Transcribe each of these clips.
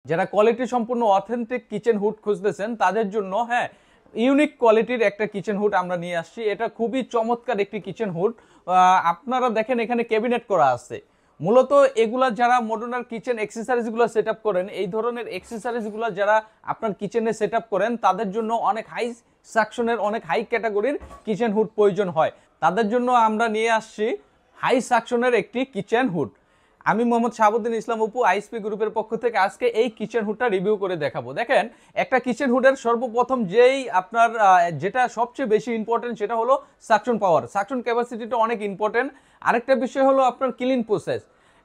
যারা কোয়ালিটি সম্পূর্ণ authentic kitchen hood খুঁজতেছেন তাদের জন্য হ্যাঁ ইউনিক কোয়ালিটির একটা কিচেন হুড আমরা নিয়ে আসছি। এটা খুবই চমৎকার একটি কিচেন হুড। আপনারা দেখেন এখানে ক্যাবিনেট করা আছে। মূলত এগুলা যারা মডুলার কিচেন অ্যাক্সেসরিজগুলো সেট আপ করেন, এই ধরনের অ্যাক্সেসরিজগুলো যারা আপনার কিচেনে সেট আপ করেন তাদের জন্য অনেক হাই সাকশনের অনেক হাই ক্যাটাগরির কিচেন হুড প্রয়োজন হয়। তাদের জন্য আমরা নিয়ে আসছি হাই সাকশনের একটি কিচেন হুড। আমি মোহাম্মদ শাহাবুদ্দিন ইসলাম অপু আইএসপি গ্রুপের পক্ষ থেকে আজকে এই কিচেন হুডটা রিভিউ করে দেখাবো। দেখেন একটা কিচেন হুডের সর্বপ্রথম যেই আপনার যেটা সবচেয়ে বেশি ইম্পর্টেন্ট সেটা হলো সাকশন পাওয়ার, সাকশন ক্যাপাসিটিটা অনেক ইম্পর্টেন্ট। আরেকটা বিষয় হলো আপনার ক্লিন প্রসেস,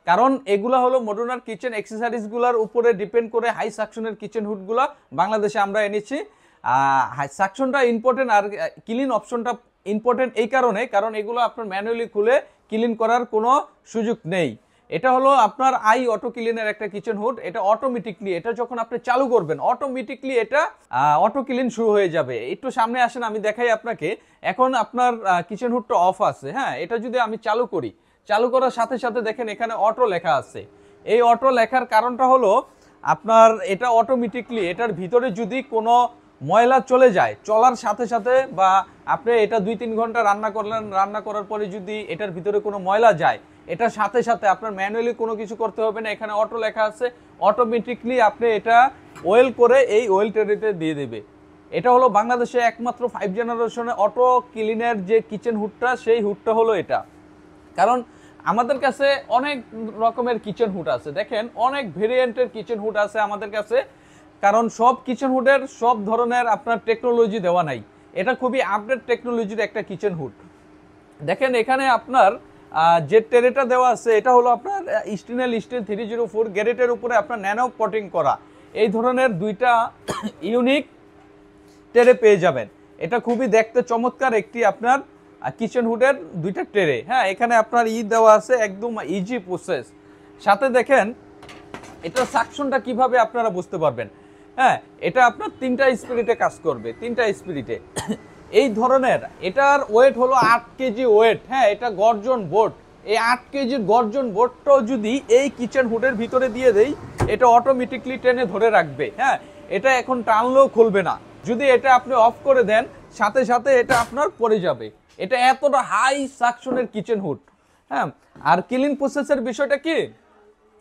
কারণ এগুলা হলো মডুলার কিচেন অ্যাক্সেসরিজগুলোর উপরে ডিপেন্ড করে হাই সাকশনের কিচেন হুডগুলো বাংলাদেশে আমরা এনেছি। সাকশনটা ইম্পর্টেন্ট আর ক্লিন অপশনটা ইম্পর্টেন্ট এই কারণে, কারণ এগুলো আপনার ম্যানুয়ালি খুলে ক্লিন করার কোনো সুযোগ নেই। এটা হলো আপনার আই অটো ক্লিনের একটা কিচেন হুড। এটা অটোমেটিকলি, এটা যখন আপনি চালু করবেন অটোমেটিকলি এটা অটো ক্লিন শুরু হয়ে যাবে। একটু সামনে আসেন আমি দেখাই আপনাকে। এখন আপনার কিচেন হুডটা অফ আছে, হ্যাঁ এটা যদি আমি চালু করি, চালু করার সাথে সাথে দেখেন এখানে অটো লেখা আছে। এই অটো লেখার কারণটা হলো আপনার এটা অটোমেটিকলি এটার ভিতরে যদি কোনো ময়লা চলে যায়, চলার সাথে সাথে বা আপনি এটা 2-3 ঘন্টা রান্না করলেন, রান্না করার পরে যদি এটার ভিতরে কোনো ময়লা যায়, এটার সাথে সাথে আপনার ম্যানুয়ালি কোনো কিছু করতে হবে না। এখানে অটো লেখা আছে, অটোমেটিকলি আপনি এটা ওয়েল করে এই ওয়েল ট্রেতে দিয়ে দেবে। এটা হলো বাংলাদেশে একমাত্র 5 জেনারেশনের অটো ক্লিনের যে কিচেন হুডটা, সেই হুডটা হলো এটা। কারণ আমাদের কাছে অনেক রকমের কিচেন হুড আছে, দেখেন অনেক ভেরিয়েন্টের কিচেন হুড আছে আমাদের কাছে। কারণ সব কিচেন হুডের সব ধরনের আপনার টেকনোলজি দেওয়া নাই। এটা খুবই আপডেট টেকনোলজির একটা কিচেন হুড। দেখেন এখানে আপনার যে ট্রেটা দেওয়া আছে এটা হলো আপনার স্টেনলেস স্টিল 304 গ্রেডের উপরে আপনার ন্যানো পটিং করা এই ধরনের দুইটা ইউনিক ট্রে পেয়ে যাবেন। এটা খুবই দেখতে চমৎকার একটি আপনার কিচেন হুডের দুইটা ট্রে। হ্যাঁ এখানে আপনার দেওয়া আছে একদম ইজি প্রসেস। সাথে দেখেন এটা সাকশনটা কিভাবে আপনারা বুঝতে পারবেন। হ্যাঁ এটা আপনার 3টা স্পিরিটে কাজ করবে, 3টা স্পিরিটে। এই ধরনের এটার ওয়েট হলো 8 কেজি ওয়েট। হ্যাঁ এটা গর্জন বোর্ড, এই 8 কেজির গর্জন বোর্ডটাও যদি এই কিচেন হুডের ভিতরে দিয়ে দেই, এটা অটোমেটিকলি টেনে ধরে রাখবে। হ্যাঁ এটা এখন টানলেও খুলবে না। যদি এটা আপনি অফ করে দেন সাথে সাথে এটা আপনার পড়ে যাবে। এটা এতটা হাই সাকশনের কিচেন হুড। হ্যাঁ আর ক্লিন প্রসেসের বিষয়টা কি,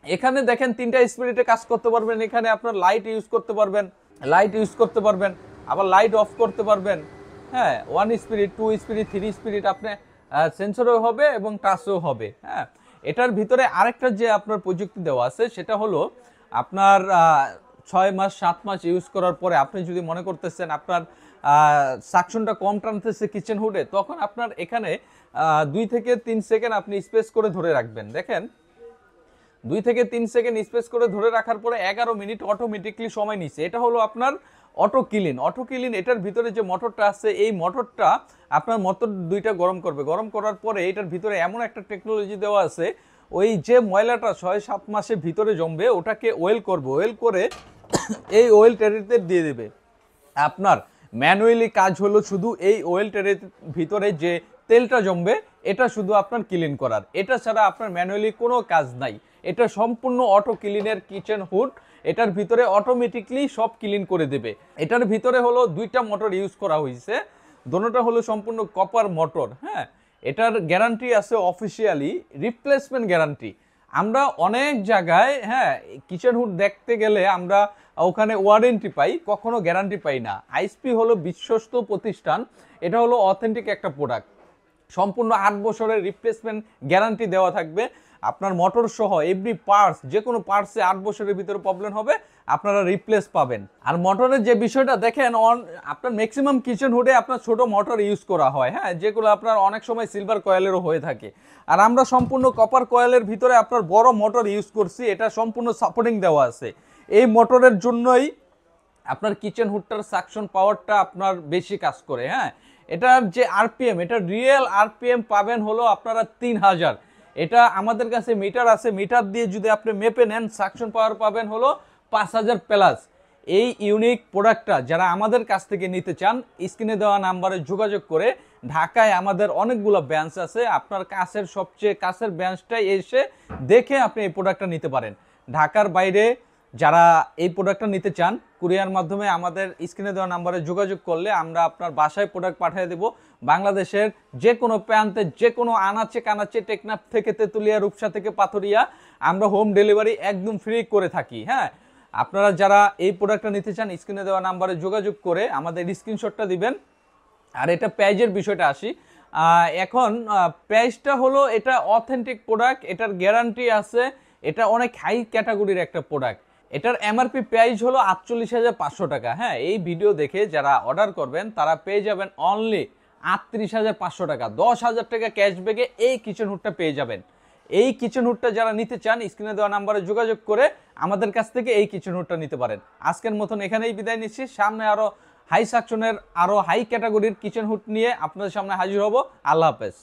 এখানে দেখেন 3টা স্পিরিটে কাজ করতে পারবেন। এখানে আপনার লাইট ইউজ করতে পারবেন, আবার লাইট অফ করতে পারবেন। হ্যাঁ 1 স্পিরিট, 2 স্পিরিট, 3 স্পিরিট আপনি সেন্সরও হবে এবং টাচও হবে। হ্যাঁ এটার ভিতরে আরেকটা যে আপনার প্রযুক্তি দেওয়া আছে সেটা হলো আপনার 6 মাস 7 মাস ইউজ করার পরে আপনি যদি মনে করতেছেন আপনার সাকশনটা কম টানতেছে কিচেন হুডে, তখন আপনার এখানে 2 থেকে 3 সেকেন্ড আপনি স্পেস করে ধরে রাখবেন। দেখেন 2 থেকে 3 সেকেন্ড স্পেস করে ধরে রাখার পরে 11 মিনিট অটোমেটিকলি সময় নিচ্ছে। এটা হলো আপনার অটো ক্লিন। এটার ভিতরে যে মোটরটা আছে এই মোটরটা আপনার মোটর দুইটা গরম করবে। গরম করার পরে এটার ভিতরে এমন একটা টেকনোলজি দেওয়া আছে, ওই যে ময়লাটা 6-7 মাসের ভিতরে জমবে ওটাকে ওয়েল করবে, ওয়েল করে এই ওয়েল ট্রেতে দিয়ে দেবে। আপনার ম্যানুয়ালি কাজ হলো শুধু এই ওয়েল ট্রের ভিতরে যে তেলটা জমবে এটা শুধু আপনার ক্লিন করার, এটা ছাড়া আপনার ম্যানুয়ালি কোনো কাজ নাই। এটা সম্পূর্ণ অটো ক্লিনের কিচেন হুড। এটার ভিতরে অটোমেটিকলি সব ক্লিন করে দেবে। এটার ভিতরে হলো 2টা মোটর ইউজ করা হয়েছে, দোনোটা হলো সম্পূর্ণ কপার মোটর। হ্যাঁ এটার গ্যারান্টি আছে অফিসিয়ালি রিপ্লেসমেন্ট গ্যারান্টি। আমরা অনেক জায়গায় হ্যাঁ কিচেন হুড দেখতে গেলে আমরা ওখানে ওয়ারেন্টি পাই, কখনো গ্যারান্টি পাই না। আইএসপি হলো বিশ্বস্ত প্রতিষ্ঠান, এটা হলো অথেন্টিক একটা প্রোডাক্ট। সম্পূর্ণ 8 বছরের রিপ্লেসমেন্ট গ্যারান্টি দেওয়া থাকবে আপনার মোটর সহ। এভরি পার্টস, যে কোনো পার্টসে 8 বছরের ভিতরে প্রবলেম হবে আপনারা রিপ্লেস পাবেন। আর মোটরের যে বিষয়টা দেখেন, আপনার ম্যাক্সিমাম কিচেন হুডে আপনার ছোট মোটর ইউজ করা হয়, হ্যাঁ যেগুলো আপনার অনেক সময় সিলভার কয়েলেরও হয়ে থাকে। আর আমরা সম্পূর্ণ কপার কয়েলের ভিতরে আপনার বড় মোটর ইউজ করছি, এটা সম্পূর্ণ সাপোর্টিং দেওয়া আছে। এই মোটরের জন্যই আপনার কিচেন হুডটার সাকশন পাওয়ারটা আপনার বেশি কাজ করে। হ্যাঁ এটার যে আরপিএম, এটা রিয়েল আরপিএম পাবেন হলো আপনারা 3000। এটা আমাদের কাছে মিটার আছে, মিটার দিয়ে যদি আপনি মেপে নেন সাকশন পাওয়ার পাবেন হলো 5000 প্লাস। এই ইউনিক প্রোডাক্টটা যারা আমাদের কাছ থেকে নিতে চান, স্ক্রিনে দেওয়া নাম্বারে যোগাযোগ করে, ঢাকায় আমাদের অনেকগুলো ব্রাঞ্চ আছে, আপনার কাছের সবচেয়ে কাছের ব্রাঞ্চটাই এসে দেখে আপনি এই প্রোডাক্টটা নিতে পারেন। ঢাকার বাইরে যারা এই প্রোডাক্টটা নিতে চান কুরিয়ার মাধ্যমে আমাদের স্ক্রিনে দেওয়া নাম্বারে যোগাযোগ করলে আমরা আপনার বাসায় প্রোডাক্ট পাঠিয়ে দেব। বাংলাদেশের যে কোনো প্রান্তে, যে কোনো আনাচে কানাচে, টেকনাফ থেকে তেতুলিয়া, রূপসা থেকে পাথরিয়া, আমরা হোম ডেলিভারি একদম ফ্রি করে থাকি। হ্যাঁ, আপনারা যারা এই প্রোডাক্টটা নিতে চান স্ক্রিনে দেওয়া নাম্বারে যোগাযোগ করে আমাদের স্ক্রিনশটটা দিবেন। আর এটা প্রাইজের বিষয়টা আসি। এখন প্রাইসটা হলো, এটা অথেন্টিক প্রোডাক্ট, এটার গ্যারান্টি আছে, এটা অনেক হাই ক্যাটাগরির একটা প্রোডাক্ট। এটার এমআরপি প্রাইস হলো 48,500 টাকা। হ্যাঁ, এই ভিডিও দেখে যারা অর্ডার করবেন তারা পেয়ে যাবেন অনলি 38,500 টাকা। 10,000 টাকা ক্যাশব্যাকে এই কিচেন হুডটা পেয়ে যাবেন। এই কিচেন হুডটা যারা নিতে চান স্ক্রিনে দেওয়া নাম্বারে যোগাযোগ করে আমাদের কাছ থেকে এই কিচেন হুডটা নিতে পারেন। আজকের মতন এখানেই বিদায় নিচ্ছি। সামনে আরো হাই সাকশনের, আরো হাই ক্যাটাগরির কিচেন হুড নিয়ে আপনাদের সামনে হাজির হব। আল্লাহ হাফেজ।